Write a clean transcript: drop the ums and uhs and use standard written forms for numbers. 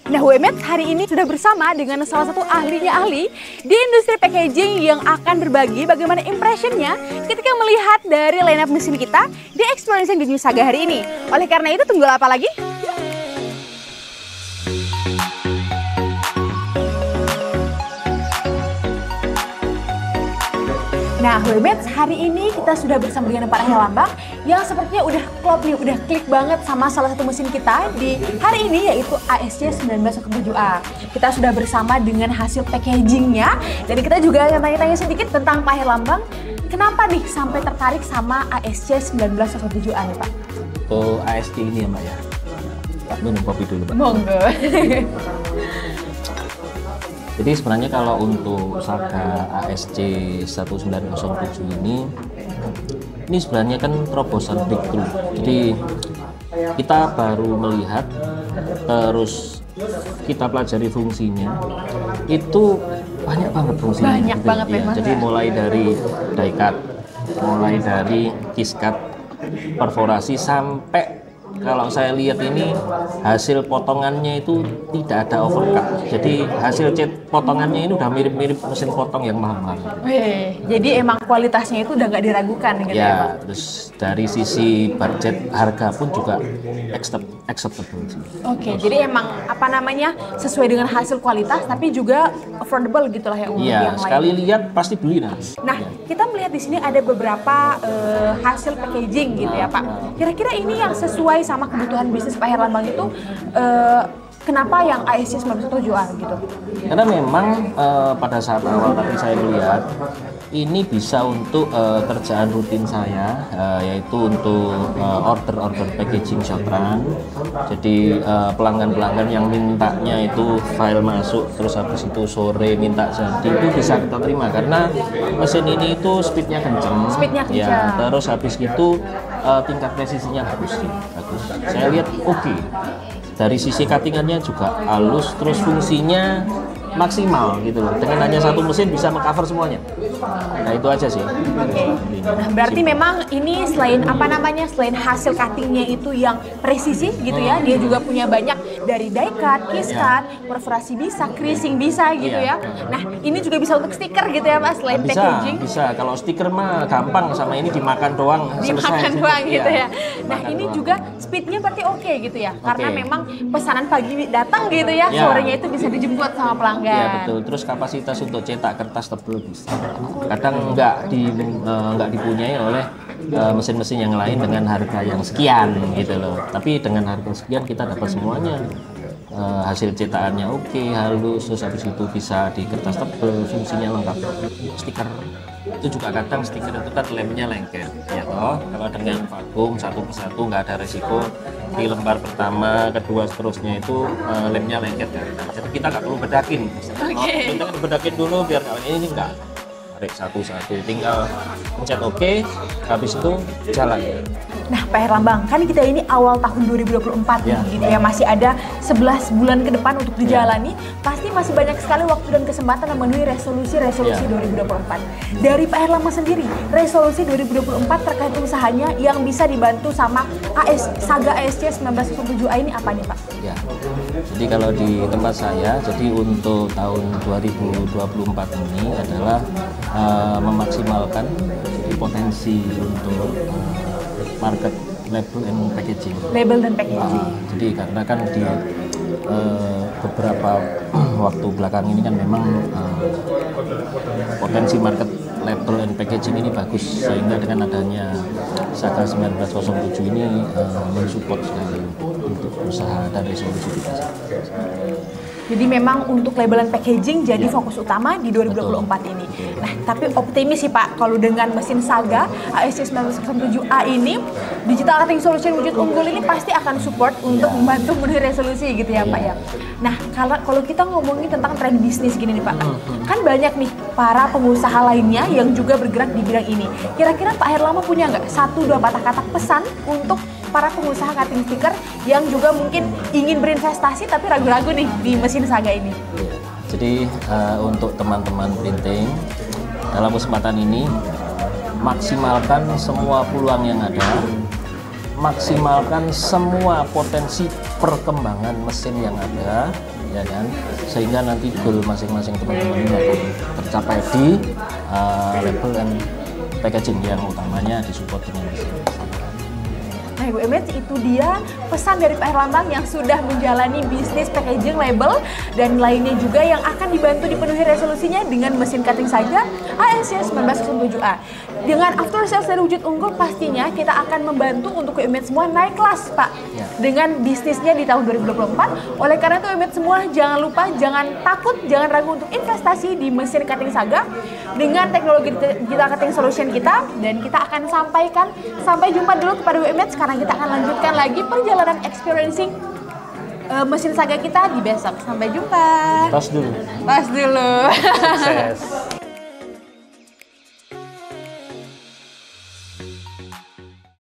Nah, WMED hari ini sudah bersama dengan salah satu ahlinya ahli di industri packaging yang akan berbagi bagaimana impressionnya ketika melihat dari lineup mesin kita di Experiencing the New Saga hari ini. Oleh karena itu, tunggu apa lagi? Nah, WMED hari ini kita sudah bersama dengan Pak Rahel Lambang yang sepertinya udah klop nih, udah klik banget sama salah satu mesin kita di hari ini, yaitu ASC 1907A. Kita sudah bersama dengan hasil packagingnya, dan kita juga akan tanya-tanya sedikit tentang Pak Rahel Lambang. Kenapa nih sampai tertarik sama ASC 1907A nih, Pak? Oh, ASC ini ya, Mbak ya? Minum kopi dulu, Mbak. Monggo. Jadi sebenarnya kalau untuk Saga ASC 1907 ini sebenarnya kan terobosan breakthrough. Jadi kita baru melihat, terus kita pelajari fungsinya, itu banyak banget fungsinya. Banyak gitu. banget Ya, memang. jadi mulai dari die cut, mulai dari kiss cut, perforasi, sampai kalau saya lihat ini hasil potongannya itu tidak ada overcut. Jadi hasil cat potongannya ini udah mirip-mirip mesin potong yang mahal-mahal. Wih, jadi emang kualitasnya itu udah nggak diragukan gitu ya, Pak? Terus dari sisi budget harga pun juga acceptable sih. Oke, jadi emang apa namanya sesuai dengan hasil kualitas tapi juga affordable gitulah ya, untuk Iya, yang sekali lain. lihat pasti beli nanti. Nah, kita melihat di sini ada beberapa hasil packaging gitu ya, Pak. Kira-kira ini yang sesuai sama kebutuhan bisnis Pak Herlambang itu kenapa yang ASC 1907A gitu? Karena memang pada saat awal tadi saya melihat ini bisa untuk kerjaan rutin saya, yaitu untuk order packaging short run. Jadi pelanggan-pelanggan yang mintanya itu file masuk, terus habis itu sore minta jadi, itu bisa kita terima karena mesin ini itu speednya kenceng. Speednya kenceng. Ya, terus habis itu tingkat presisinya bagus sih, bagus. Saya lihat oke. Dari sisi cuttingannya juga halus, terus fungsinya maksimal gitu loh. Dengan hanya satu mesin bisa mengcover semuanya. Nah, itu aja sih. Oke. Nah, berarti memang ini selain apa namanya, selain hasil cuttingnya itu yang presisi gitu ya, dia juga punya banyak dari die cut, kiss cut, perforasi bisa, creasing bisa gitu ya. Nah, ini juga bisa untuk stiker gitu ya, Mas, selain packaging. Bisa. Kalau stiker mah gampang, sama ini dimakan doang, Dimakan selesai. doang gitu ya. Nah, Dimakan ini doang. juga speednya berarti oke gitu ya, karena Oke. memang pesanan pagi datang gitu ya, Ya. sorenya itu bisa dijemput sama pelanggan. Iya betul. Terus kapasitas untuk cetak kertas tebel bisa. Kadang nggak dipunyai oleh mesin-mesin yang lain dengan harga yang sekian gitu loh. Tapi dengan harga sekian kita dapat semuanya. Hasil cetakannya oke, halus, terus habis itu bisa di kertas tebel, fungsinya lengkap. Stiker itu juga kadang stiker itu kan lemnya lengket, ya toh. Kalau dengan vakum satu persatu nggak ada resiko. Di lembar pertama, kedua, seterusnya itu lemnya lengket kan. Jadi kita nggak perlu bedakin. Kita kan bedakin dulu biar ini enggak. Tarik satu-satu, tinggal pencet oke, habis itu jalan. Nah, Pak Herlambang, kan kita ini awal tahun 2024 nih, gitu ya, masih ada 11 bulan ke depan untuk dijalani. Pasti masih banyak sekali waktu dan kesempatan memenuhi resolusi-resolusi 2024. Dari Pak Herlambang sendiri, resolusi 2024 terkait usahanya yang bisa dibantu sama Saga ASC 1907A ini apa nih, Pak? Ya, jadi kalau di tempat saya, jadi untuk tahun 2024 ini adalah memaksimalkan jadi potensi untuk market label and packaging. Label dan packaging. Jadi karena kan di beberapa waktu belakang ini kan memang potensi market label and packaging ini bagus, sehingga dengan adanya Saga 1907 ini mensupport sekali untuk usaha dan resolusi kita. Jadi memang untuk label dan packaging jadi fokus utama di 2024 ini. Nah, tapi optimis sih Pak, kalau dengan mesin Saga ASC 1907A ini, digital cutting solution wujud unggul ini pasti akan support untuk membantu memenuhi resolusi gitu ya Pak ya. Nah, kalau kita ngomongin tentang tren bisnis gini nih Pak, kan banyak nih para pengusaha lainnya yang juga bergerak di bidang ini. Kira-kira Pak Herlambang punya nggak 1-2 patah kata pesan untuk para pengusaha cutting stiker yang juga mungkin ingin berinvestasi tapi ragu-ragu nih di mesin Saga ini? Jadi untuk teman-teman printing, dalam kesempatan ini maksimalkan semua peluang yang ada, maksimalkan semua potensi perkembangan mesin yang ada, ya kan, sehingga nanti goal masing-masing teman-teman ini akan tercapai di label dan packaging yang utamanya disupport dengan mesin. Nah, Ibu Emet, itu dia pesan dari Pak Herlambang yang sudah menjalani bisnis packaging, label, dan lainnya juga yang akan dibantu dipenuhi resolusinya dengan mesin cutting saja ASC 1907A. Dengan after sales dari Wujud Unggul, pastinya kita akan membantu untuk Emet semua naik kelas, Pak, dengan bisnisnya di tahun 2024. Oleh karena itu, Emet semua jangan lupa, jangan takut, jangan ragu untuk investasi di mesin cutting Saga dengan teknologi digital cutting solution kita, dan kita akan sampaikan. Sampai jumpa dulu kepada Emet. Sekarang kita akan lanjutkan lagi perjalanan experiencing mesin Saga kita di besok. Sampai jumpa. Tos dulu. Tos dulu. Sukses.